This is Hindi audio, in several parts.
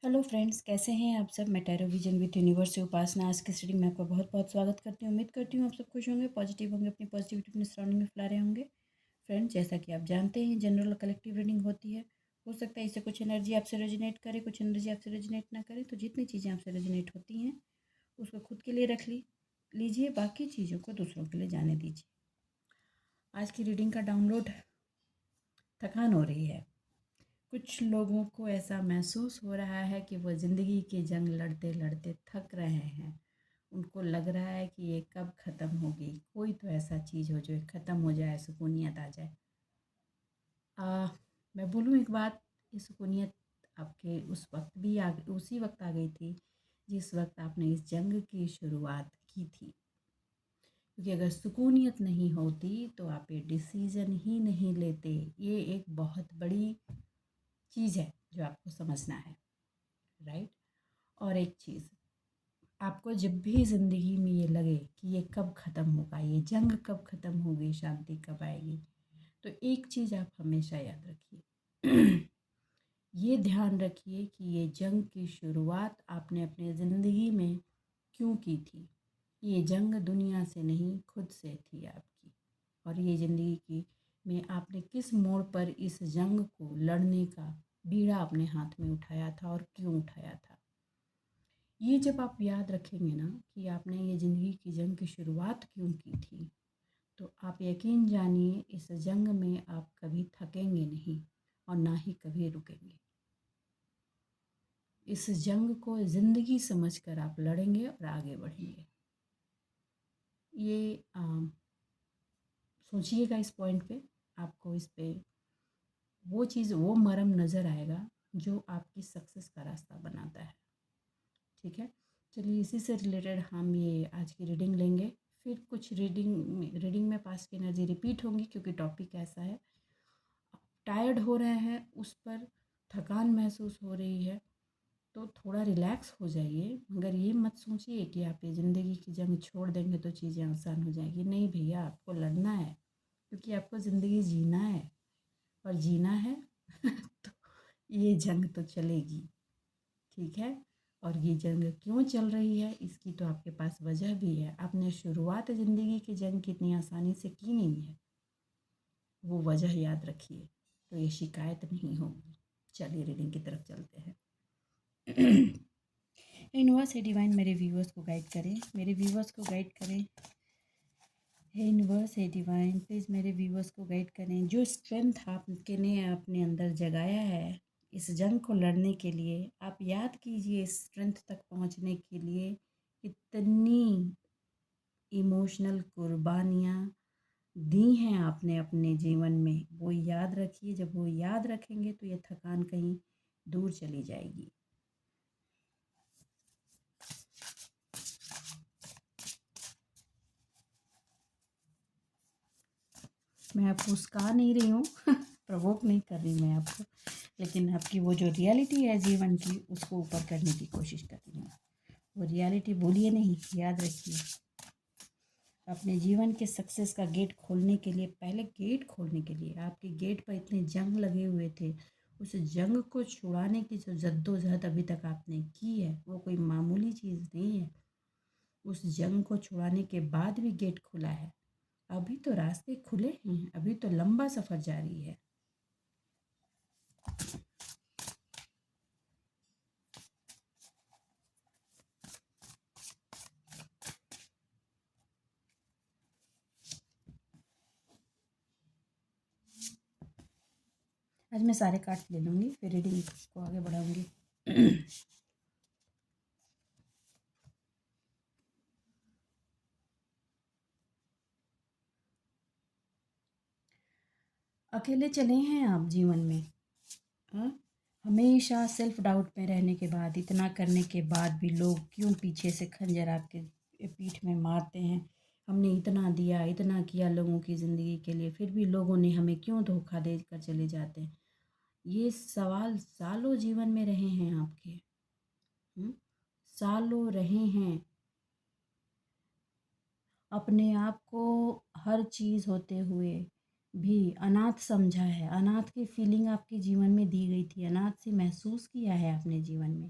हेलो फ्रेंड्स, कैसे हैं आप सब। मैं टैरो विजन विद यूनिवर्स से उपासना आज की स्टडी में आपका बहुत बहुत स्वागत करती हूँ। उम्मीद करती हूँ आप सब खुश होंगे, पॉजिटिव होंगे, अपनी पॉजिटिविटी अपने सराउंडिंग में फैला रहे होंगे। फ्रेंड्स, जैसा कि आप जानते हैं, जनरल और कलेक्टिव रीडिंग होती है। हो सकता है इससे कुछ एनर्जी आपसे रेजोनेट करे, कुछ एनर्जी आपसे रेजोनेट ना करे। तो जितनी चीज़ें आपसे रेजोनेट होती हैं उसको खुद के लिए रख लीजिए, बाकी चीज़ों को दूसरों के लिए जाने दीजिए। आज की रीडिंग का डाउनलोड, थकान हो रही है। कुछ लोगों को ऐसा महसूस हो रहा है कि वो ज़िंदगी की जंग लड़ते लड़ते थक रहे हैं। उनको लग रहा है कि ये कब ख़त्म होगी, कोई तो ऐसा चीज़ हो जो ख़त्म हो जाए, सुकूनियत आ जाए। मैं बोलूँ एक बात, ये सुकूनियत आपके उसी वक्त आ गई थी जिस वक्त आपने इस जंग की शुरुआत की थी। क्योंकि अगर सुकूनियत नहीं होती तो आप ये डिसीज़न ही नहीं लेते। ये एक बहुत बड़ी चीज़ है जो आपको समझना है, राइट। और एक चीज़, आपको जब भी ज़िंदगी में ये लगे कि ये कब ख़त्म होगा, ये जंग कब ख़त्म होगी, शांति कब आएगी, तो एक चीज़ आप हमेशा याद रखिए। ये ध्यान रखिए कि ये जंग की शुरुआत आपने अपने ज़िंदगी में क्यों की थी। ये जंग दुनिया से नहीं, खुद से थी आपकी। और ये ज़िंदगी की में आपने किस मोड़ पर इस जंग को लड़ने का बीड़ा अपने हाथ में उठाया था और क्यों उठाया था। ये जब आप याद रखेंगे ना कि आपने ये ज़िंदगी की जंग की शुरुआत क्यों की थी, तो आप यकीन जानिए इस जंग में आप कभी थकेंगे नहीं और ना ही कभी रुकेंगे। इस जंग को ज़िंदगी समझकर आप लड़ेंगे और आगे बढ़ेंगे। ये सोचिएगा इस पॉइंट पे, आपको इस पे वो चीज़, वो मरम नज़र आएगा जो आपकी सक्सेस का रास्ता बनाता है। ठीक है, चलिए इसी से रिलेटेड हम ये आज की रीडिंग लेंगे। फिर कुछ रीडिंग में पास्ट की एनर्जी रिपीट होंगी क्योंकि टॉपिक ऐसा है। टायर्ड हो रहे हैं, उस पर थकान महसूस हो रही है तो थोड़ा रिलैक्स हो जाइए। मगर ये मत सोचिए कि आप ये ज़िंदगी की जंग छोड़ देंगे तो चीज़ें आसान हो जाएगी। नहीं भैया, आपको लड़ना है क्योंकि आपको ज़िंदगी जीना है, और जीना है तो ये जंग तो चलेगी। ठीक है, और ये जंग क्यों चल रही है इसकी तो आपके पास वजह भी है। आपने शुरुआत ज़िंदगी की जंग की इतनी आसानी से की नहीं है, वो वजह याद रखिए तो ये शिकायत नहीं होगी। चलिए रीडिंग की तरफ चलते हैं। यूनिवर्स है डिवाइन मेरे व्यूअर्स को गाइड करें, मेरे व्यूअर्स को गाइड करें। हे यूनिवर्स है डिवाइन, प्लीज़ मेरे व्यूअर्स को गाइड करें। जो स्ट्रेंथ आपके ने अपने अंदर जगाया है इस जंग को लड़ने के लिए, आप याद कीजिए इस स्ट्रेंथ तक पहुंचने के लिए कितनी इमोशनल कुर्बानियाँ दी हैं आपने अपने जीवन में। वो याद रखिए, जब वो याद रखेंगे तो ये थकान कहीं दूर चली जाएगी। मैं आपको उस्का नहीं रही हूँ प्रवोक नहीं कर रही मैं आपको, लेकिन आपकी वो जो रियलिटी है जीवन की उसको ऊपर करने की कोशिश कर रही हूँ। वो रियलिटी भूलिए नहीं, याद रखिए। अपने जीवन के सक्सेस का गेट खोलने के लिए, पहले गेट खोलने के लिए आपके गेट पर इतने जंग लगे हुए थे। उस जंग को छुड़ाने की जो जद्दोजहद अभी तक आपने की है वो कोई मामूली चीज़ नहीं है। उस जंग को छुड़ाने के बाद भी गेट खुला है। अभी तो रास्ते खुले हैं, अभी तो लंबा सफ़र जारी है। आज मैं सारे कार्ड ले लूँगी, फिर रीडिंग को आगे बढ़ाऊँगी। अकेले चले हैं आप जीवन में। हाँ, हमेशा सेल्फ डाउट में रहने के बाद, इतना करने के बाद भी लोग क्यों पीछे से खंजर आपके पीठ में मारते हैं। हमने इतना दिया, इतना किया लोगों की ज़िंदगी के लिए, फिर भी लोगों ने हमें क्यों धोखा दे कर चले जाते हैं। ये सवाल सालों जीवन में रहे हैं आपके। सालों रहे हैं। अपने आप को हर चीज़ होते हुए भी अनाथ समझा है, अनाथ की फीलिंग आपके जीवन में दी गई थी, अनाथ से महसूस किया है अपने जीवन में,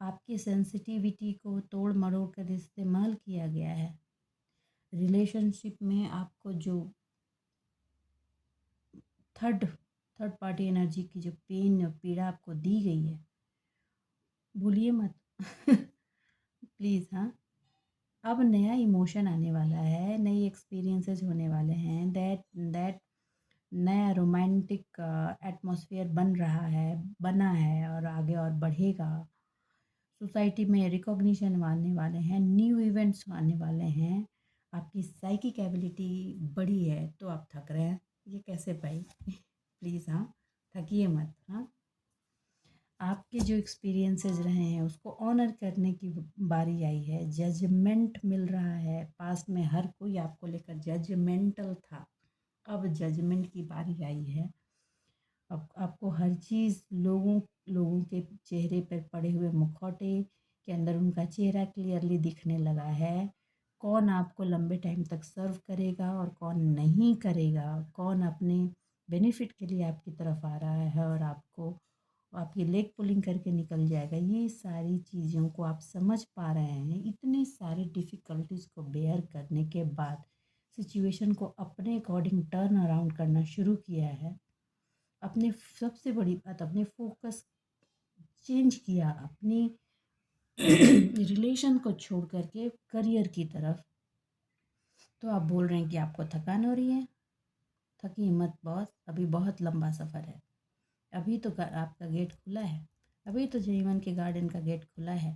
आपकी सेंसिटिविटी को तोड़ मरोड़ कर इस्तेमाल किया गया है। रिलेशनशिप में आपको जो थर्ड थर्ड पार्टी एनर्जी की जो पेन और पीड़ा आपको दी गई है, भूलिए मत। प्लीज़, हाँ। अब नया इमोशन आने वाला है, नई एक्सपीरियंसेस होने वाले हैं, दैट दैट नया रोमांटिक एटमॉस्फेयर बन रहा है, बना है और आगे और बढ़ेगा। सोसाइटी में रिकॉग्निशन आने वाले हैं, न्यू इवेंट्स आने वाले हैं। आपकी साइकिक एबिलिटी बढ़ी है तो आप थक रहे हैं, ये कैसे भाई? प्लीज़, हाँ, थकिए मत, हाँ। आपके जो एक्सपीरियंसेस रहे हैं उसको ऑनर करने की बारी आई है। जजमेंट मिल रहा है, पास्ट में हर कोई आपको लेकर जजमेंटल था, अब जजमेंट की बारी आई है। अब आपको हर चीज़ लोगों लोगों के चेहरे पर पड़े हुए मुखौटे के अंदर उनका चेहरा क्लियरली दिखने लगा है। कौन आपको लंबे टाइम तक सर्व करेगा और कौन नहीं करेगा, कौन अपने बेनिफिट के लिए आपकी तरफ आ रहा है और आपको आपकी लेग पुलिंग करके निकल जाएगा, ये सारी चीज़ों को आप समझ पा रहे हैं। इतने सारे डिफ़िकल्टीज़ को बेयर करने के बाद सिचुएशन को अपने अकॉर्डिंग टर्न अराउंड करना शुरू किया है। अपने सबसे बड़ी बात, अपने फोकस चेंज किया, अपनी रिलेशन को छोड़ करके करियर की तरफ। तो आप बोल रहे हैं कि आपको थकान हो रही है, थकिए मत बॉस, अभी बहुत लंबा सफ़र है। अभी तो आपका गेट खुला है, अभी तो जीवन के गार्डन का गेट खुला है।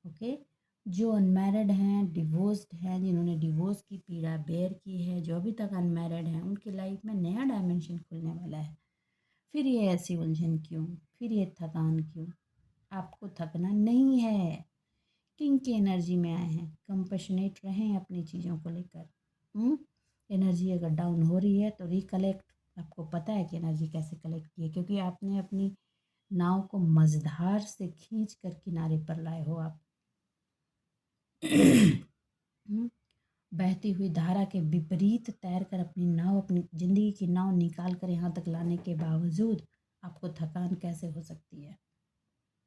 ओके। जो अनमैरिड हैं, डिवोर्स्ड हैं, जिन्होंने डिवोर्स की पीड़ा बेयर की है, जो अभी तक अनमैरिड हैं, उनकी लाइफ में नया डायमेंशन खुलने वाला है। फिर ये ऐसी उलझन क्यों, फिर ये थकान क्यों? आपको थकना नहीं है, किंग की एनर्जी में आए हैं, कंपैशनेट रहें अपनी चीज़ों को लेकर। एनर्जी अगर डाउन हो रही है तो रिकलेक्ट, आपको पता है कि एनर्जी कैसे कलेक्ट की है, क्योंकि आपने अपनी नाव को मझधार से खींच कर किनारे पर लाए हो आप। हम्म, बहती हुई धारा के विपरीत तैरकर अपनी नाव, अपनी ज़िंदगी की नाव निकाल कर यहाँ तक लाने के बावजूद आपको थकान कैसे हो सकती है?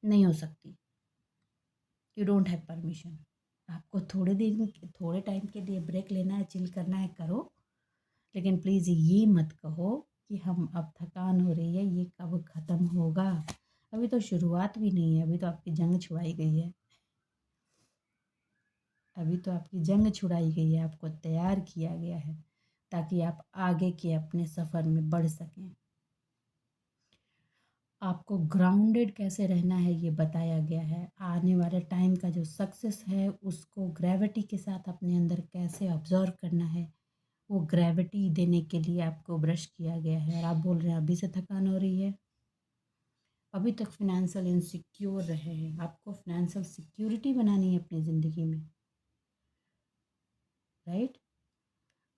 नहीं हो सकती। You don't have permission. आपको थोड़े टाइम के लिए ब्रेक लेना है, चिल करना है, करो। लेकिन प्लीज़ ये मत कहो कि हम अब थकान हो रही है, ये कब ख़त्म होगा? अभी तो शुरुआत भी नहीं है, अभी तो आपकी जंग छुड़ाई गई है। अभी तो आपकी जंग छुड़ाई गई है, आपको तैयार किया गया है ताकि आप आगे के अपने सफ़र में बढ़ सकें। आपको ग्राउंडेड कैसे रहना है ये बताया गया है। आने वाले टाइम का जो सक्सेस है उसको ग्रेविटी के साथ अपने अंदर कैसे ऑब्जर्व करना है, वो ग्रेविटी देने के लिए आपको ब्रश किया गया है। और आप बोल रहे हैं अभी से थकान हो रही है, अभी तक फिनेंशियल इनसिक्योर रहे हैं, आपको फिनेंशियल सिक्योरिटी बनानी है अपनी ज़िंदगी में, राइट?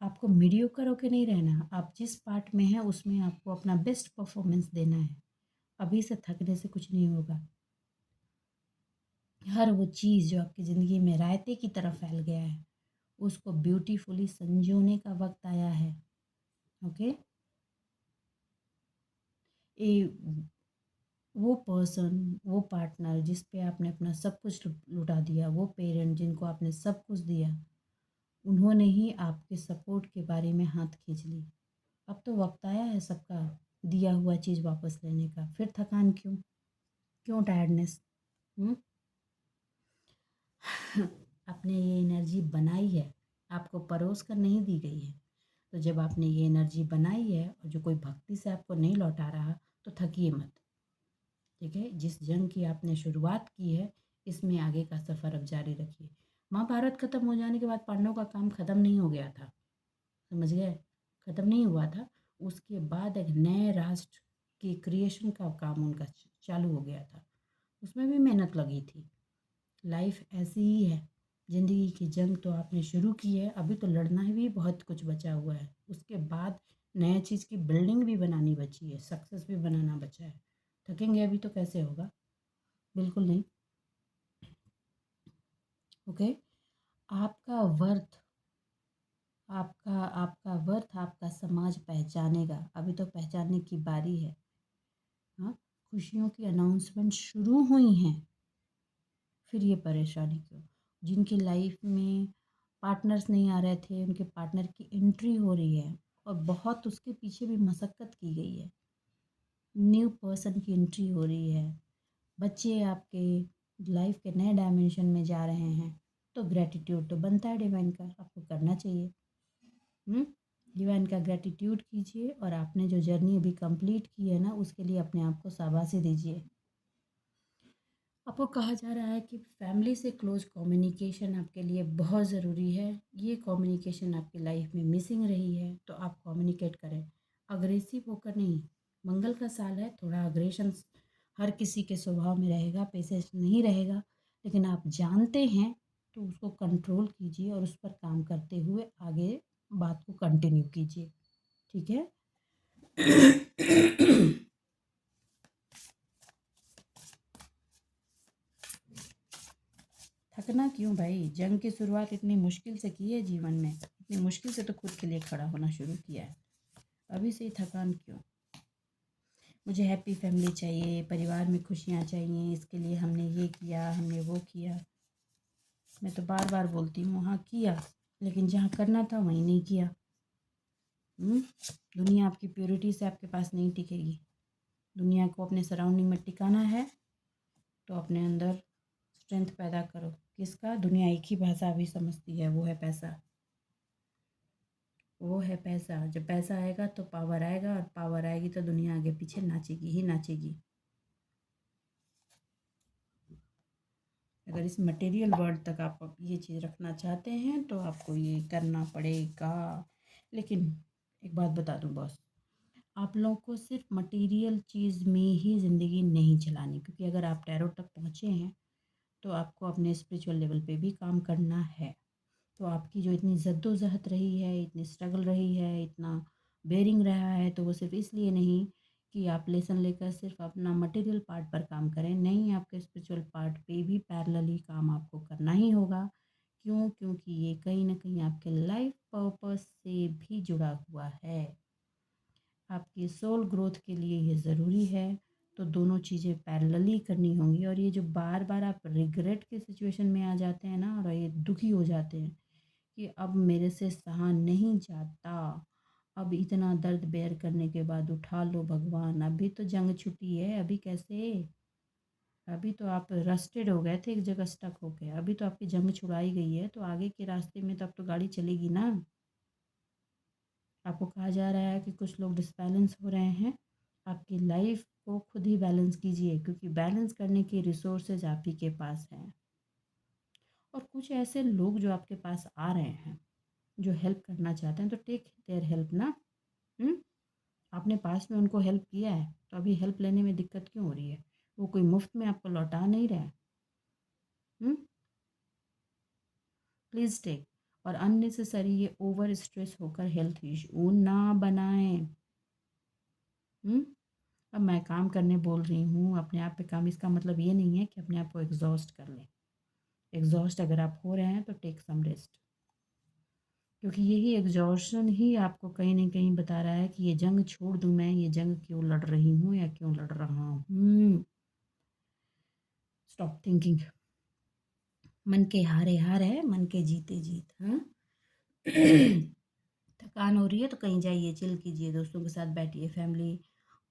आपको मीडियोकर होके नहीं रहना, आप जिस पार्ट में हैं उसमें आपको अपना बेस्ट परफॉर्मेंस देना है। अभी से थकने से कुछ नहीं होगा। हर वो चीज़ जो आपकी ज़िंदगी में रायते की तरह फैल गया है उसको ब्यूटीफुली संजोने का वक्त आया है। ओके। ए वो पर्सन, वो पार्टनर जिस पे आपने अपना सब कुछ लुटा दिया, वो पेरेंट जिनको आपने सब कुछ दिया, उन्होंने ही आपके सपोर्ट के बारे में हाथ खींच ली। अब तो वक्त आया है सबका दिया हुआ चीज़ वापस लेने का। फिर थकान क्यों, क्यों टायर्डनेस? आपने ये एनर्जी बनाई है, आपको परोस कर नहीं दी गई है। तो जब आपने ये एनर्जी बनाई है और जो कोई भक्ति से आपको नहीं लौटा रहा, तो थकिए मत। ठीक है, जिस जंग की आपने शुरुआत की है इसमें आगे का सफ़र अब जारी रखिए। महाभारत ख़त्म हो जाने के बाद पांडवों का काम ख़त्म नहीं हो गया था, समझ गए? ख़त्म नहीं हुआ था। उसके बाद एक नए राष्ट्र की क्रिएशन का काम उनका चालू हो गया था, उसमें भी मेहनत लगी थी। लाइफ ऐसी ही है, ज़िंदगी की जंग तो आपने शुरू की है, अभी तो लड़ना ही भी बहुत कुछ बचा हुआ है। उसके बाद नए चीज़ की बिल्डिंग भी बनानी बची है, सक्सेस भी बनाना बचा है। थकेंगे अभी तो कैसे होगा? बिल्कुल नहीं। ओके। आपका वर्थ आपका आपका वर्थ आपका समाज पहचानेगा। अभी तो पहचानने की बारी है। हाँ, खुशियों की अनाउंसमेंट शुरू हुई हैं, फिर ये परेशानी क्यों? जिनकी लाइफ में पार्टनर्स नहीं आ रहे थे, उनके पार्टनर की एंट्री हो रही है और बहुत उसके पीछे भी मशक्क़त की गई है। न्यू पर्सन की एंट्री हो रही है। बच्चे आपके लाइफ के नए डायमेंशन में जा रहे हैं, तो ग्रैटिट्यूड तो बनता है डिवाइन का, आपको करना चाहिए। डिवाइन का ग्रैटिट्यूड कीजिए और आपने जो जर्नी अभी कंप्लीट की है ना, उसके लिए अपने आप को शाबाशी दीजिए। आपको कहा जा रहा है कि फैमिली से क्लोज कम्युनिकेशन आपके लिए बहुत ज़रूरी है। ये कम्युनिकेशन आपकी लाइफ में मिसिंग रही है, तो आप कम्युनिकेट करें। अग्रेसिव होकर नहीं। मंगल का साल है, थोड़ा अग्रेशन हर किसी के स्वभाव में रहेगा, पेशेंस नहीं रहेगा, लेकिन आप जानते हैं तो उसको कंट्रोल कीजिए और उस पर काम करते हुए आगे बात को कंटिन्यू कीजिए। ठीक है। थकना क्यों भाई? जंग की शुरुआत इतनी मुश्किल से की है जीवन में, इतनी मुश्किल से तो खुद के लिए खड़ा होना शुरू किया है, अभी से ही थकान क्यों? मुझे हैप्पी फैमिली चाहिए, परिवार में खुशियाँ चाहिए, इसके लिए हमने ये किया, हमने वो किया। मैं तो बार बार बोलती हूँ, हाँ किया, लेकिन जहाँ करना था वहीं नहीं किया। दुनिया आपकी प्योरिटी से आपके पास नहीं टिकेगी। दुनिया को अपने सराउंडिंग में टिकाना है तो अपने अंदर स्ट्रेंथ पैदा करो। किसका? दुनिया एक ही भाषा अभी समझती है, वो है पैसा। वो है पैसा। जब पैसा आएगा तो पावर आएगा, और पावर आएगी तो दुनिया आगे पीछे नाचेगी ही नाचेगी। अगर इस मटेरियल वर्ल्ड तक आप ये चीज़ रखना चाहते हैं तो आपको ये करना पड़ेगा। लेकिन एक बात बता दूं बॉस, आप लोगों को सिर्फ मटेरियल चीज़ में ही ज़िंदगी नहीं चलानी, क्योंकि अगर आप टैरो तक पहुँचे हैं तो आपको अपने स्पिरिचुअल लेवल पे भी काम करना है। तो आपकी जो इतनी जद्दोजहद रही है, इतनी स्ट्रगल रही है, इतना बेरिंग रहा है, तो वो सिर्फ इसलिए नहीं कि आप लेसन लेकर सिर्फ अपना मटेरियल पार्ट पर काम करें। नहीं, आपके स्पिरिचुअल पार्ट पे भी पैरेलली काम आपको करना ही होगा। क्यों? क्योंकि ये कहीं ना कहीं आपके लाइफ पर्पस से भी जुड़ा हुआ है। आपकी सोल ग्रोथ के लिए ये ज़रूरी है। तो दोनों चीज़ें पैरेलली करनी होंगी। और ये जो बार बार आप रिग्रेट के सिचुएशन में आ जाते हैं ना, और ये दुखी हो जाते हैं कि अब मेरे से सहा नहीं जाता, अब इतना दर्द बेयर करने के बाद उठा लो भगवान, अभी तो जंग छुटी है, अभी कैसे? अभी तो आप रस्टेड हो गए थे, एक जगह स्टक हो गए, अभी तो आपकी जंग छुड़ाई गई है, तो आगे के रास्ते में तो अब तो गाड़ी चलेगी ना। आपको कहा जा रहा है कि कुछ लोग डिसबैलेंस हो रहे हैं। आपकी लाइफ को खुद ही बैलेंस कीजिए, क्योंकि बैलेंस करने के रिसोर्सेज आप ही के पास हैं। और कुछ ऐसे लोग जो आपके पास आ रहे हैं, जो हेल्प करना चाहते हैं, तो टेक देयर हेल्प ना। हम्म आपने पास में उनको हेल्प किया है, तो अभी हेल्प लेने में दिक्कत क्यों हो रही है? वो कोई मुफ्त में आपको लौटा नहीं रहा है। Please take. और अननेसेसरी ये ओवर स्ट्रेस होकर हेल्थ इशू ना बनाएं। अब मैं काम करने बोल रही हूँ, अपने आप पे काम, इसका मतलब ये नहीं है कि अपने आप को एग्जॉस्ट कर लें। एग्जॉस्ट अगर आप हो रहे हैं तो टेक सम रेस्ट, क्योंकि यही एग्जॉशन ही आपको कहीं ना कहीं बता रहा है कि ये जंग छोड़ दूँ मैं, ये जंग क्यों लड़ रही हूँ या क्यों लड़ रहा हूँ। Stop thinking. मन के हारे हार है, मन के जीते जीत। हाँ। थकान हो रही है तो कहीं जाइए, चिल कीजिए, दोस्तों के साथ बैठिए, फैमिली,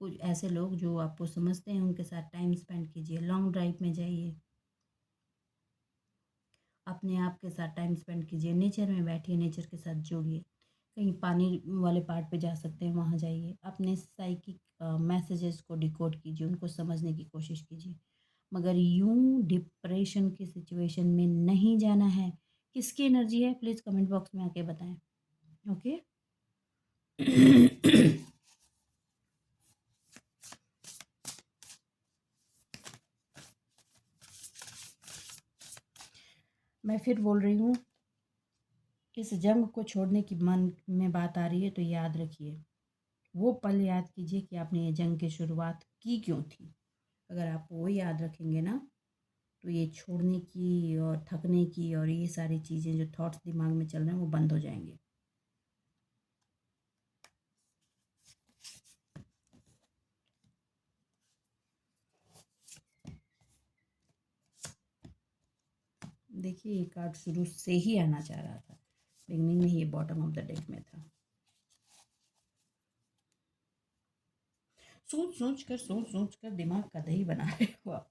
कुछ ऐसे लोग जो आपको समझते हैं उनके साथ टाइम स्पेंड कीजिए, लॉन्ग ड्राइव में जाइए, अपने आप के साथ टाइम स्पेंड कीजिए, नेचर में बैठिए, नेचर के साथ जुड़िए, कहीं पानी वाले पार्ट पे जा सकते हैं वहाँ जाइए, अपने साइकिक मैसेजेस को डिकोड कीजिए, उनको समझने की कोशिश कीजिए। मगर यूं डिप्रेशन की सिचुएशन में नहीं जाना है। किसकी एनर्जी है प्लीज़ कमेंट बॉक्स में आके बताएं। ओके। मैं फिर बोल रही हूँ, इस जंग को छोड़ने की मन में बात आ रही है तो याद रखिए, वो पल याद कीजिए कि आपने ये जंग की शुरुआत की क्यों थी। अगर आप वो याद रखेंगे ना, तो ये छोड़ने की और थकने की और ये सारी चीज़ें जो थॉट्स दिमाग में चल रहे हैं वो बंद हो जाएंगे। देखिए ये कार्ड शुरू से ही आना चाह रहा था, बिगनिंग में ये बॉटम ऑफ द डेक में था। सोच कर दिमाग का दही बना रहे हो आप।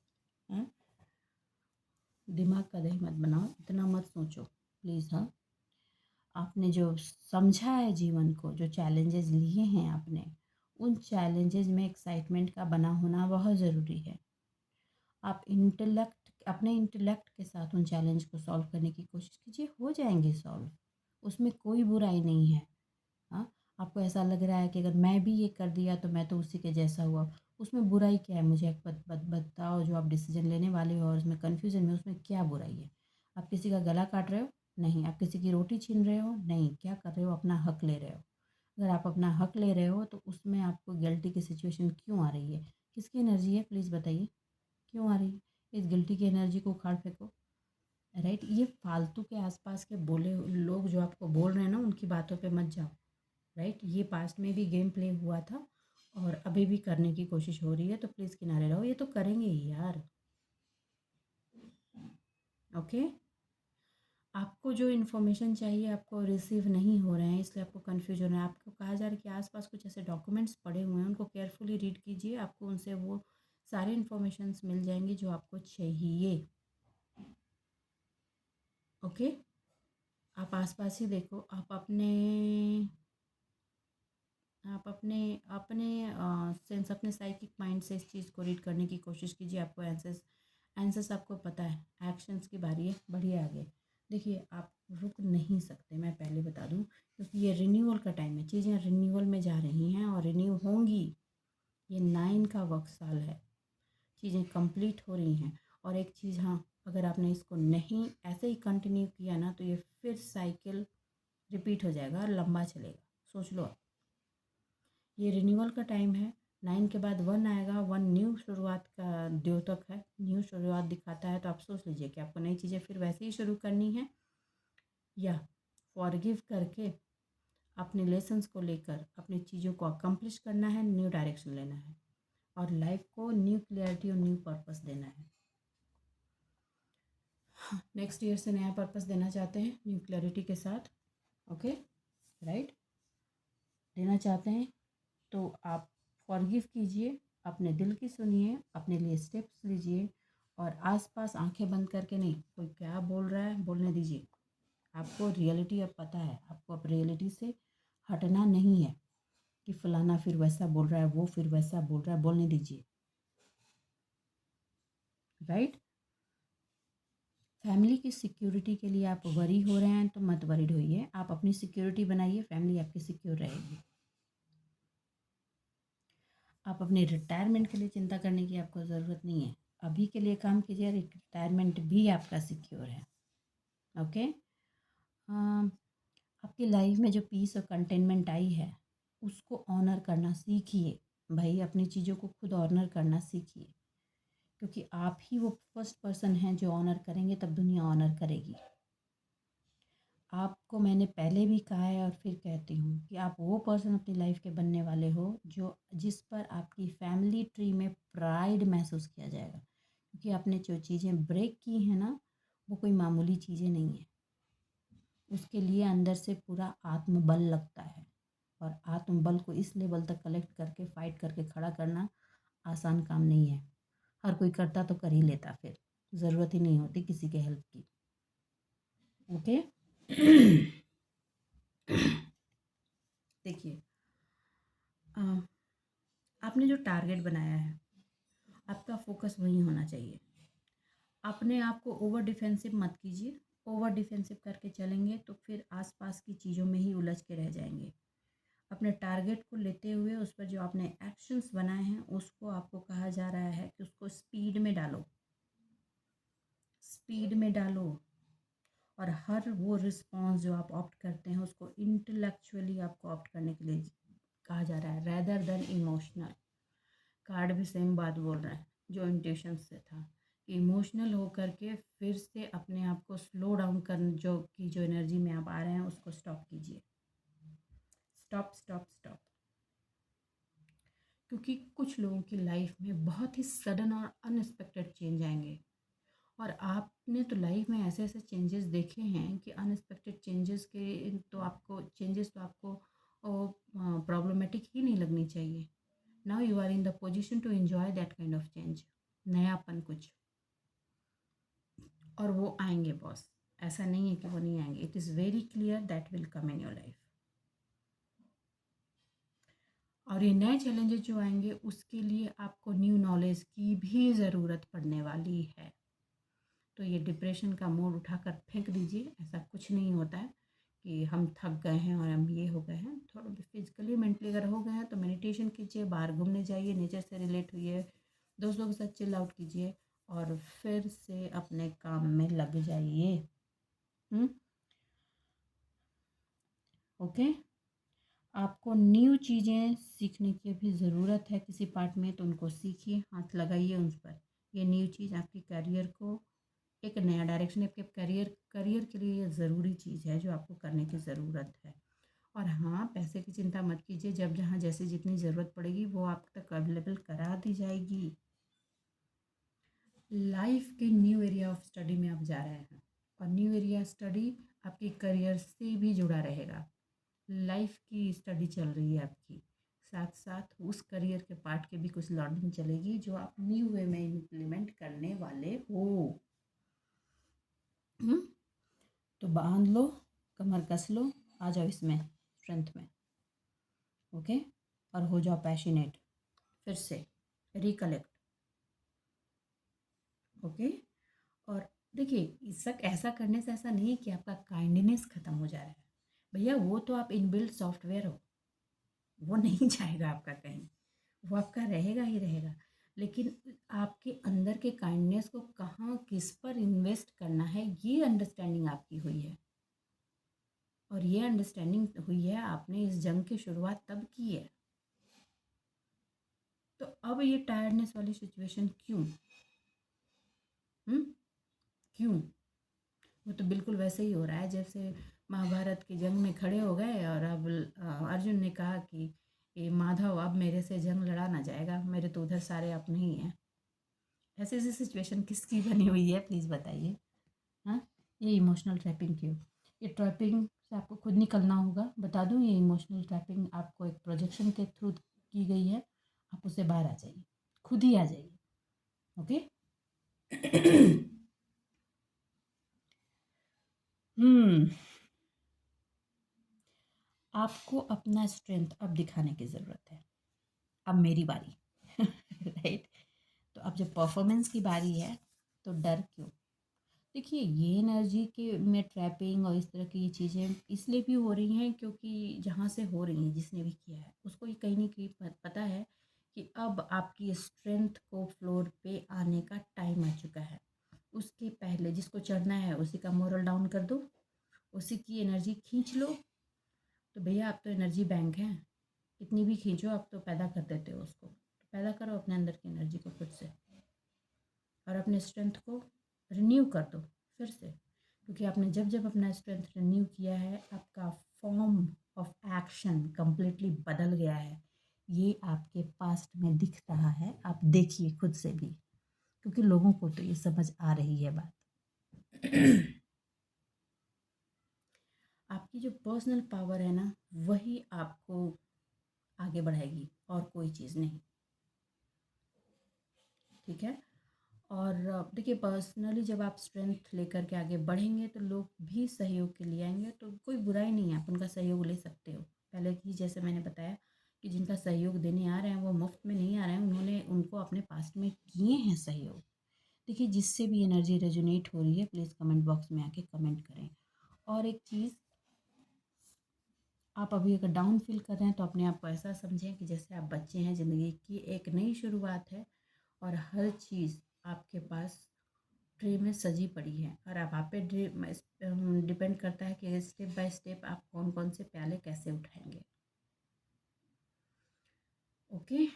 हाँ? दिमाग का दही मत बनाओ, इतना मत सोचो प्लीज़। हाँ, आपने जो समझा है जीवन को, जो चैलेंजेस लिए हैं आपने, उन चैलेंजेस में एक्साइटमेंट का बना होना बहुत ज़रूरी है। आप अपने इंटेलेक्ट के साथ उन चैलेंज को सॉल्व करने की कोशिश कीजिए, हो जाएंगे सॉल्व, उसमें कोई बुराई नहीं है। हाँ, आपको ऐसा लग रहा है कि अगर मैं भी ये कर दिया तो मैं तो उसी के जैसा हुआ, उसमें बुराई क्या है? मुझे एक बताओ। जो आप डिसीजन लेने वाले हो और उसमें कन्फ्यूज़न में, उसमें क्या बुराई है? आप किसी का गला काट रहे हो? नहीं। आप किसी की रोटी छीन रहे हो? नहीं। क्या कर रहे हो? अपना हक ले रहे हो। अगर आप अपना हक ले रहे हो तो उसमें आपको गिल्टी की सिचुएशन क्यों आ रही है? किसकी एनर्जी है प्लीज़ बताइए, क्यों आ रही है? इस गिल्टी की एनर्जी को उखाड़ फेंको। राइट, ये फालतू के आसपास के बोले लोग जो आपको बोल रहे हैं ना, उनकी बातों पे मत जाओ। राइट, ये पास्ट में भी गेम प्ले हुआ था और अभी भी करने की कोशिश हो रही है, तो प्लीज़ किनारे रहो, ये तो करेंगे ही यार। ओके, आपको जो इन्फॉर्मेशन चाहिए आपको रिसीव नहीं हो रहे हैं, इसलिए आपको कन्फ्यूजन है। आपको कहा जा रहा है कि आसपास कुछ ऐसे डॉक्यूमेंट्स पड़े हुए हैं, उनको केयरफुली रीड कीजिए, आपको उनसे वो सारे इन्फॉर्मेशंस मिल जाएंगी जो आपको चाहिए। ओके, आप आसपास ही देखो, आप अपने अपने सेंस, अपने साइकिक माइंड से इस चीज़ को रीड करने की कोशिश कीजिए। आपको आंसर्स आपको पता है, एक्शंस की बारी है, बढ़िए आगे। देखिए आप रुक नहीं सकते, मैं पहले बता दूं, क्योंकि ये रिन्यूअल का टाइम है, चीज़ें रिन्यूअल में जा रही हैं और रिन्यू होंगी। ये 9 का वक्त साल है, चीज़ें कंप्लीट हो रही हैं। और एक चीज़, हाँ, अगर आपने इसको नहीं ऐसे ही कंटिन्यू किया ना, तो ये फिर साइकिल रिपीट हो जाएगा और लंबा चलेगा। सोच लो आप, ये रिन्यूअल का टाइम है। 9 के बाद 1 आएगा, 1 न्यू शुरुआत का द्योतक है, न्यू शुरुआत दिखाता है। तो आप सोच लीजिए कि आपको नई चीज़ें फिर वैसे ही शुरू करनी है, या फॉरगिव करके अपने लेसन्स को लेकर अपनी चीज़ों को अकम्प्लिश करना है, न्यू डायरेक्शन लेना है और लाइफ को न्यू क्लियरिटी और न्यू पर्पस देना है। नेक्स्ट ईयर से नया पर्पस देना चाहते हैं न्यू क्लैरिटी के साथ। ओके, राइट, देना चाहते हैं तो आप फॉरगिव कीजिए, अपने दिल की सुनिए, अपने लिए स्टेप्स लीजिए और आसपास आंखें बंद करके नहीं, कोई क्या बोल रहा है बोलने दीजिए। आपको रियलिटी अब पता है, आपको अब रियलिटी से हटना नहीं है कि फलाना फिर वैसा बोल रहा है, वो फिर वैसा बोल रहा है, बोलने दीजिए। राइट, फैमिली की सिक्योरिटी के लिए आप वरी हो रहे हैं तो मत वरीड होइए, आप अपनी सिक्योरिटी बनाइए, फैमिली आपकी सिक्योर रहेगी। आप अपने रिटायरमेंट के लिए चिंता करने की आपको ज़रूरत नहीं है, अभी के लिए काम कीजिए, रिटायरमेंट भी आपका सिक्योर है। ओके, आपकी लाइफ में जो पीस और कंटेनमेंट आई है उसको ऑनर करना सीखिए भाई, अपनी चीज़ों को खुद ऑनर करना सीखिए, क्योंकि आप ही वो फर्स्ट पर्सन हैं जो ऑनर करेंगे, तब दुनिया ऑनर करेगी। आपको मैंने पहले भी कहा है और फिर कहती हूँ कि आप वो पर्सन अपनी लाइफ के बनने वाले हो जो जिस पर आपकी फैमिली ट्री में प्राइड महसूस किया जाएगा, क्योंकि आपने जो चीज़ें ब्रेक की हैं ना, वो कोई मामूली चीज़ें नहीं है। उसके लिए अंदर से पूरा आत्मबल लगता है और आत्मबल को इस लेवल तक कलेक्ट करके फाइट करके खड़ा करना आसान काम नहीं है। हर कोई करता तो कर ही लेता, फिर ज़रूरत ही नहीं होती किसी के हेल्प की। ओके देखिए, आपने जो टारगेट बनाया है आपका फोकस वहीं होना चाहिए। अपने आप को ओवर डिफेंसिव मत कीजिए, ओवर डिफेंसिव करके चलेंगे तो फिर आसपास की चीज़ों में ही उलझ के रह जाएंगे। अपने टारगेट को लेते हुए उस पर जो आपने एक्शंस बनाए हैं उसको आपको कहा जा रहा है कि उसको स्पीड में डालो, स्पीड में डालो। और हर वो रिस्पॉन्स जो आप ऑप्ट करते हैं उसको इंटेलेक्चुअली आपको ऑप्ट करने के लिए कहा जा रहा है, रैदर देन इमोशनल। कार्ड भी सेम बात बोल रहा है जो इंट्यूशन से था, कि इमोशनल होकर के फिर से अपने आप को स्लो डाउन कर, जो एनर्जी में आप आ रहे हैं उसको स्टॉप कीजिए। स्टॉप स्टॉप स्टॉप, क्योंकि कुछ लोगों की लाइफ में बहुत ही सडन और अनएक्सपेक्टेड चेंज आएंगे और आप ने तो लाइफ में ऐसे ऐसे चेंजेस देखे हैं कि अनएक्सपेक्टेड चेंजेस के तो आपको प्रॉब्लमेटिक ही नहीं लगनी चाहिए। Now you are in the position to enjoy that kind of change, नयापन कुछ, और वो आएंगे बॉस। ऐसा नहीं है कि वो नहीं आएंगे, it is very clear that will come in your life. और ये नए चैलेंजेस जो आएंगे उसके लिए आपको न्यू नॉलेज की भी ज़रूरत पड़ने वाली है। तो ये डिप्रेशन का मोड उठाकर फेंक दीजिए, ऐसा कुछ नहीं होता है कि हम थक गए हैं और हम ये हो गए हैं। थोड़ा भी फिजिकली मेंटली अगर हो गए हैं तो मेडिटेशन कीजिए, बाहर घूमने जाइए, नेचर से रिलेट हुई, दोस्तों के साथ चिल आउट कीजिए और फिर से अपने काम में लग जाइए। ओके। आपको न्यू चीज़ें सीखने की भी ज़रूरत है किसी पार्ट में, तो उनको सीखिए, हाथ लगाइए उन पर। ये न्यू चीज़ आपके करियर को एक नया डायरेक्शन, आपके करियर करियर के लिए ज़रूरी चीज़ है जो आपको करने की ज़रूरत है। और हाँ, पैसे की चिंता मत कीजिए, जब जहाँ जैसे जितनी ज़रूरत पड़ेगी वो आप तक अवेलेबल करा दी जाएगी। लाइफ के न्यू एरिया ऑफ स्टडी में आप जा रहे हैं और न्यू एरिया स्टडी आपके करियर से भी जुड़ा रहेगा। लाइफ की स्टडी चल रही है आपकी, साथ साथ उस करियर के पार्ट के भी कुछ लर्निंग चलेगी जो आप न्यू वे में इम्प्लीमेंट करने वाले हो। तो बांध लो, कमर कस लो, आ जाओ इसमें स्ट्रेंथ में। ओके। और हो जाओ पैशनेट, फिर से रिकलेक्ट। ओके। और देखिए, सब ऐसा करने से ऐसा नहीं है कि आपका काइंडनेस ख़त्म हो जा रहा है। भैया वो तो आप इनबिल्ट सॉफ्टवेयर हो, वो नहीं जाएगा आपका कहीं, वो आपका रहेगा ही रहेगा। लेकिन आपके अंदर के काइंडनेस को कहाँ किस पर इन्वेस्ट करना है, ये अंडरस्टैंडिंग आपकी हुई है। और ये अंडरस्टैंडिंग हुई है आपने इस जंग की शुरुआत तब की है। तो अब ये टायर्डनेस वाली सिचुएशन क्यों? क्यों? वो तो बिल्कुल वैसे ही हो रहा है जैसे महाभारत की जंग में खड़े हो गए और अब अर्जुन ने कहा कि ये माधव अब मेरे से जंग लड़ा ना जाएगा, मेरे तो उधर सारे अपने ही हैं। ऐसी ऐसी सिचुएशन किसकी बनी हुई है, प्लीज़ बताइए। हाँ, ये इमोशनल ट्रैपिंग क्यों? ये ट्रैपिंग से आपको खुद निकलना होगा। बता दूँ, ये इमोशनल ट्रैपिंग आपको एक प्रोजेक्शन के थ्रू की गई है। आप उससे बाहर आ जाइए, खुद ही आ जाइए। ओके। आपको अपना स्ट्रेंथ अब दिखाने की ज़रूरत है। अब मेरी बारी। राइट। तो अब जब परफॉर्मेंस की बारी है तो डर क्यों? देखिए, ये एनर्जी के में ट्रैपिंग और इस तरह की ये चीज़ें इसलिए भी हो रही हैं क्योंकि जहाँ से हो रही हैं, जिसने भी किया है उसको ये कहीं ना कहीं पता है कि अब आपकी स्ट्रेंथ को फ्लोर पे आने का टाइम आ चुका है। उसके पहले जिसको चढ़ना है उसी का मोरल डाउन कर दो, उसी की एनर्जी खींच लो। तो भैया आप तो एनर्जी बैंक हैं, कितनी भी खींचो आप तो पैदा कर देते हो उसको। तो पैदा करो अपने अंदर की एनर्जी को खुद से और अपने स्ट्रेंथ को रिन्यू कर दो फिर से। क्योंकि आपने जब जब अपना स्ट्रेंथ रिन्यू किया है, आपका फॉर्म ऑफ एक्शन कम्प्लीटली बदल गया है। ये आपके पास्ट में दिख रहा है, आप देखिए खुद से भी, क्योंकि लोगों को तो ये समझ आ रही है बात। आपकी जो पर्सनल पावर है ना, वही आपको आगे बढ़ाएगी और कोई चीज़ नहीं। ठीक है। और देखिए, पर्सनली जब आप स्ट्रेंथ लेकर के आगे बढ़ेंगे तो लोग भी सहयोग के लिए आएंगे, तो कोई बुराई नहीं है, आप उनका सहयोग ले सकते हो। पहले की जैसे मैंने बताया कि जिनका सहयोग देने आ रहे हैं वो मुफ्त में नहीं आ रहे हैं, उन्होंने उनको अपने पास्ट में किए हैं सहयोग। देखिए, जिससे भी एनर्जी रेजोनेट हो रही है प्लीज़ कमेंट बॉक्स में आके कमेंट करें। और एक चीज़, आप अभी अगर डाउन फील कर रहे हैं तो अपने आप को ऐसा समझें कि जैसे आप बच्चे हैं, ज़िंदगी की एक नई शुरुआत है और हर चीज़ आपके पास ट्रे में सजी पड़ी है और अब आप पे डिपेंड करता है कि स्टेप बाय स्टेप आप कौन कौन से प्याले कैसे उठाएंगे। ओके।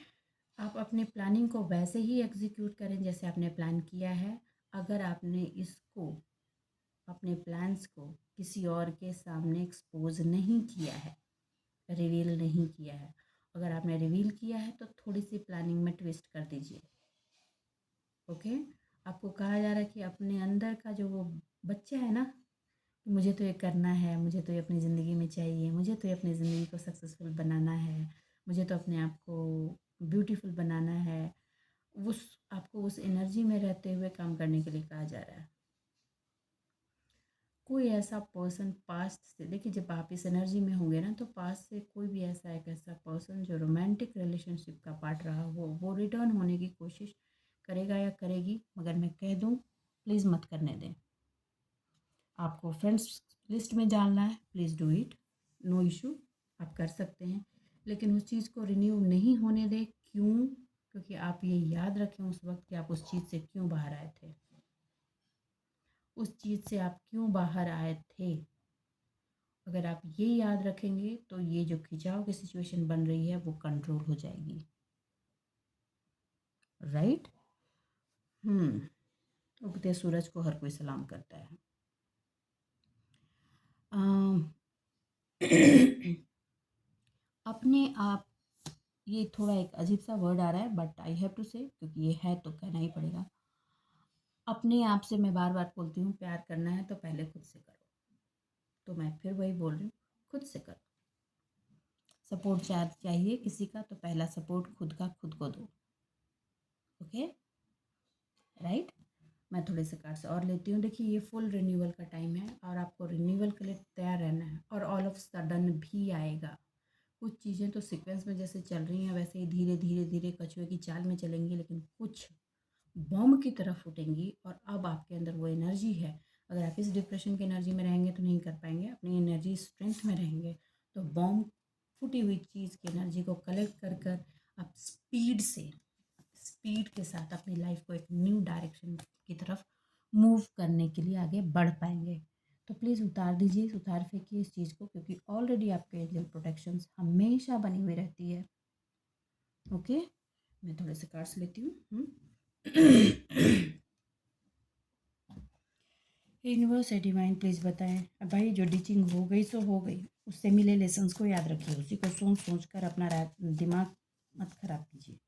आप अपने प्लानिंग को वैसे ही एग्जीक्यूट करें जैसे आपने प्लान किया है। अगर आपने इसको, अपने प्लान्स को किसी और के सामने एक्सपोज नहीं किया है, रिवील नहीं किया है, अगर आपने रिवील किया है तो थोड़ी सी प्लानिंग में ट्विस्ट कर दीजिए। ओके। आपको कहा जा रहा है कि अपने अंदर का जो वो बच्चा है ना, मुझे तो ये करना है, मुझे तो ये अपनी ज़िंदगी में चाहिए, मुझे तो ये अपनी ज़िंदगी को सक्सेसफुल बनाना है, मुझे तो अपने आप को ब्यूटीफुल बनाना है, उस आपको उस एनर्जी में रहते हुए काम करने के लिए कहा जा रहा है। कोई ऐसा पर्सन पास्ट से, देखिए जब आप इस एनर्जी में होंगे ना, तो पास्ट से कोई भी ऐसा एक ऐसा पर्सन जो रोमांटिक रिलेशनशिप का पार्ट रहा हो, वो रिटर्न होने की कोशिश करेगा या करेगी। मगर मैं कह दूँ, प्लीज़ मत करने दें। आपको फ्रेंड्स लिस्ट में डालना है, please do it, no issue, आप कर सकते हैं। लेकिन उस चीज़ को रिन्यू नहीं होने दें। क्यों? क्योंकि आप ये याद रखें उस वक्त कि आप उस चीज़ से क्यों बाहर आए थे, उस चीज़ से आप क्यों बाहर आए थे। अगर आप ये याद रखेंगे तो ये जो खिंचाव की सिचुएशन बन रही है वो कंट्रोल हो जाएगी। राइट। उगते सूरज को हर कोई सलाम करता है। अम, अपने आप, ये थोड़ा एक अजीब सा वर्ड आ रहा है बट आई हैव टू से, क्योंकि ये है तो कहना ही पड़ेगा। अपने आप से मैं बार बार बोलती हूँ, प्यार करना है तो पहले खुद से करो। तो मैं फिर वही बोल रही हूँ, खुद से करो। सपोर्ट चाहिए किसी का, तो पहला सपोर्ट खुद का खुद को दो। Okay, right. मैं थोड़े से कार्ड्स और लेती हूँ। देखिए, ये फुल रिन्यूअल का टाइम है और आपको रिन्यूअल के लिए तैयार रहना है, और ऑल ऑफ सडन भी आएगा। कुछ चीज़ें तो सीक्वेंस में जैसे चल रही हैं वैसे ही धीरे धीरे धीरे कछुए की चाल में चलेंगी, लेकिन कुछ बॉम्ब की तरफ फूटेंगी। और अब आपके अंदर वो एनर्जी है। अगर आप इस डिप्रेशन की एनर्जी में रहेंगे तो नहीं कर पाएंगे, अपनी एनर्जी स्ट्रेंथ में रहेंगे तो बॉम्ब, फूटी हुई चीज़ की एनर्जी को कलेक्ट कर कर आप स्पीड के साथ अपनी लाइफ को एक न्यू डायरेक्शन की तरफ मूव करने के लिए आगे बढ़ पाएंगे। तो प्लीज़ उतार दीजिए, उतार फेंकिए इस चीज़ को, क्योंकि ऑलरेडी आपके एंजल प्रोटेक्शंस हमेशा बनी हुई रहती है। ओके, मैं थोड़े से कार्ड्स लेती हूँ। यूनिवर्स है डिवाइन, प्लीज़ बताएं। अब भाई जो टीचिंग हो गई सो हो गई, उससे मिले लेसन्स को याद रखिए, उसी को सोच सोच कर अपना दिमाग मत खराब कीजिए।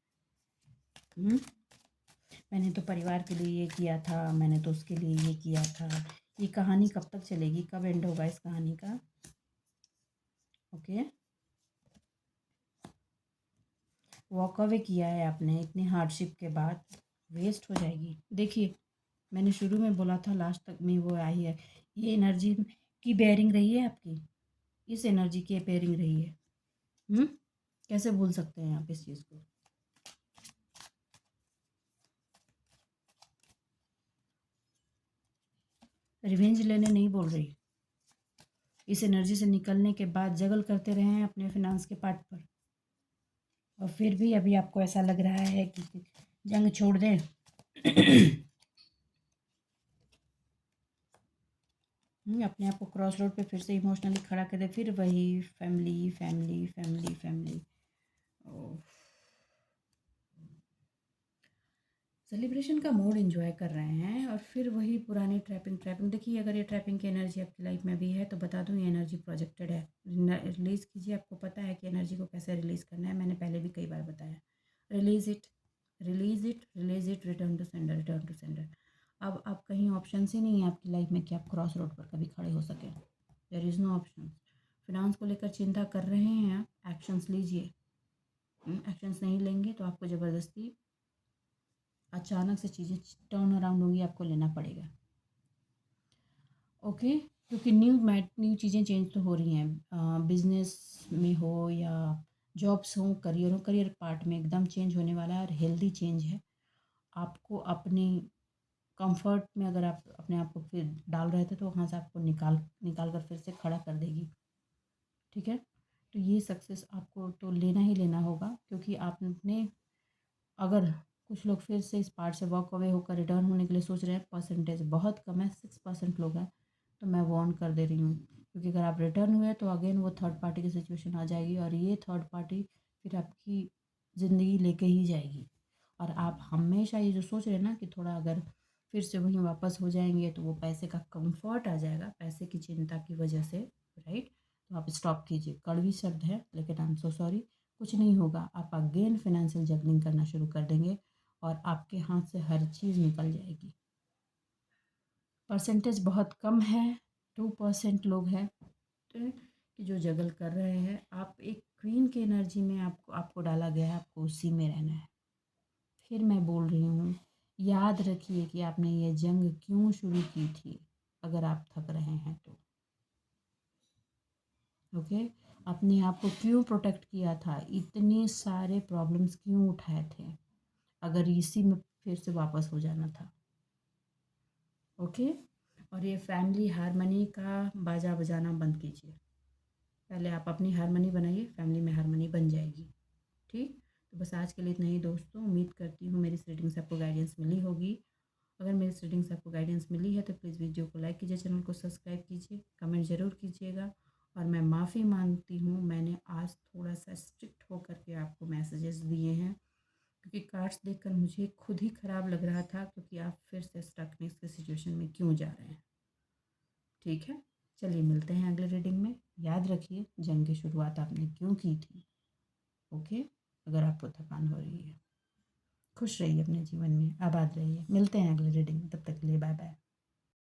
मैंने तो परिवार के लिए ये किया था, मैंने तो उसके लिए ये किया था। ये कहानी कब तक चलेगी, कब एंड होगा इस कहानी का? ओके, वॉक अवे किया है आपने इतनी हार्डशिप के बाद, वेस्ट हो जाएगी। देखिए, मैंने शुरू में बोला था, लास्ट तक में वो आई है। ये एनर्जी की बेयरिंग रही है आपकी, इस एनर्जी की बेयरिंग रही है। कैसे भूल सकते हैं आप इस चीज़ को? रिवेंज लेने नहीं बोल रही, इस एनर्जी से निकलने के बाद जगल करते रहे हैं अपने फिनांस के पार्ट पर, और फिर भी अभी आपको ऐसा लग रहा है कि जंग छोड़ दें। अपने आप को क्रॉस रोड पे फिर से इमोशनली खड़ा कर दे, फिर वही family family family family. Celebration का मूड एंजॉय कर रहे हैं और फिर वही पुरानी ट्रैपिंग ट्रैपिंग। देखिए, अगर ये ट्रैपिंग की एनर्जी आपकी लाइफ में भी है तो बता दूं, ये एनर्जी प्रोजेक्टेड है। रिलीज़ कीजिए, आपको पता है कि एनर्जी को कैसे रिलीज़ करना है, मैंने पहले भी कई बार बताया। Release it, release it, release it, return to sender, return to sender. अब कहीं ऑप्शन ही नहीं है आपकी लाइफ में कि आप क्रॉस रोड पर कभी खड़े हो सकें। There is no option. Finance को लेकर चिंता कर रहे हैं आप, एक्शंस लीजिए। एक्शंस नहीं लेंगे तो आपको ज़बरदस्ती अचानक से चीज़ें टर्न अराउंड होंगी, आपको लेना पड़ेगा। ओके, क्योंकि न्यू चीज़ें चेंज तो हो रही हैं, बिजनेस में हो या जॉब्स हो, करियर हो, करियर पार्ट में एकदम चेंज होने वाला है और हेल्दी चेंज है। आपको अपनी कंफर्ट में अगर आप अपने आप को फिर डाल रहे थे तो वहाँ से आपको निकाल कर फिर से खड़ा कर देगी। ठीक है, तो ये सक्सेस आपको तो लेना ही लेना होगा, क्योंकि आपने, अगर कुछ लोग फिर से इस पार्ट से वॉक अवे होकर रिटर्न होने के लिए सोच रहे हैं, परसेंटेज बहुत कम है, 6% लोग हैं, तो मैं वार्न कर दे रही हूँ। क्योंकि अगर आप रिटर्न हुए तो अगेन वो थर्ड पार्टी की सिचुएशन आ जाएगी, और ये थर्ड पार्टी फिर आपकी ज़िंदगी लेके ही जाएगी। और आप हमेशा ये जो सोच रहे हैं ना कि थोड़ा अगर फिर से वहीं वापस हो जाएंगे तो वो पैसे का कंफर्ट आ जाएगा, पैसे की चिंता की वजह से, राइट। तो आप स्टॉप कीजिए, कड़वी शब्द है लेकिन आई एम सो सॉरी, कुछ नहीं होगा। आप अगेन फिनेंशियल जगलिंग करना शुरू कर देंगे और आपके हाथ से हर चीज़ निकल जाएगी। परसेंटेज बहुत कम है, 2% लोग हैं कि जो जगल कर रहे हैं। आप एक क्वीन की एनर्जी में आपको डाला गया है, आपको उसी में रहना है। फिर मैं बोल रही हूँ, याद रखिए कि आपने ये जंग क्यों शुरू की थी, अगर आप थक रहे हैं तो। ओके, अपने आप को क्यों प्रोटेक्ट किया था, इतने सारे प्रॉब्लम्स क्यों उठाए थे, अगर इसी में फिर से वापस हो जाना था। ओके, और ये फैमिली हारमनी का बाजा बजाना बंद कीजिए। पहले आप अपनी हारमनी बनाइए, फैमिली में हारमनी बन जाएगी। ठीक, तो बस आज के लिए इतना ही दोस्तों। उम्मीद करती हूँ मेरी रीडिंग से आपको गाइडेंस मिली होगी। अगर मेरी रीडिंग से आपको गाइडेंस मिली है तो प्लीज़ वीडियो को लाइक कीजिए, चैनल को सब्सक्राइब कीजिए, कमेंट ज़रूर कीजिएगा। और मैं माफ़ी मांगती हूँ, मैंने आज थोड़ा सा स्ट्रिक्ट होकर के आपको मैसेजेस दिए हैं, क्योंकि कार्ड्स देखकर मुझे खुद ही ख़राब लग रहा था, क्योंकि आप फिर से स्टकनेस की सिचुएशन में क्यों जा रहे हैं। ठीक है, चलिए मिलते हैं अगले रीडिंग में। याद रखिए, जंग की शुरुआत आपने क्यों की थी। ओके, अगर आपको थकान हो रही है, खुश रहिए अपने जीवन में, आबाद रहिए। मिलते हैं अगले रीडिंग में, तब तक के लिए बाय बाय।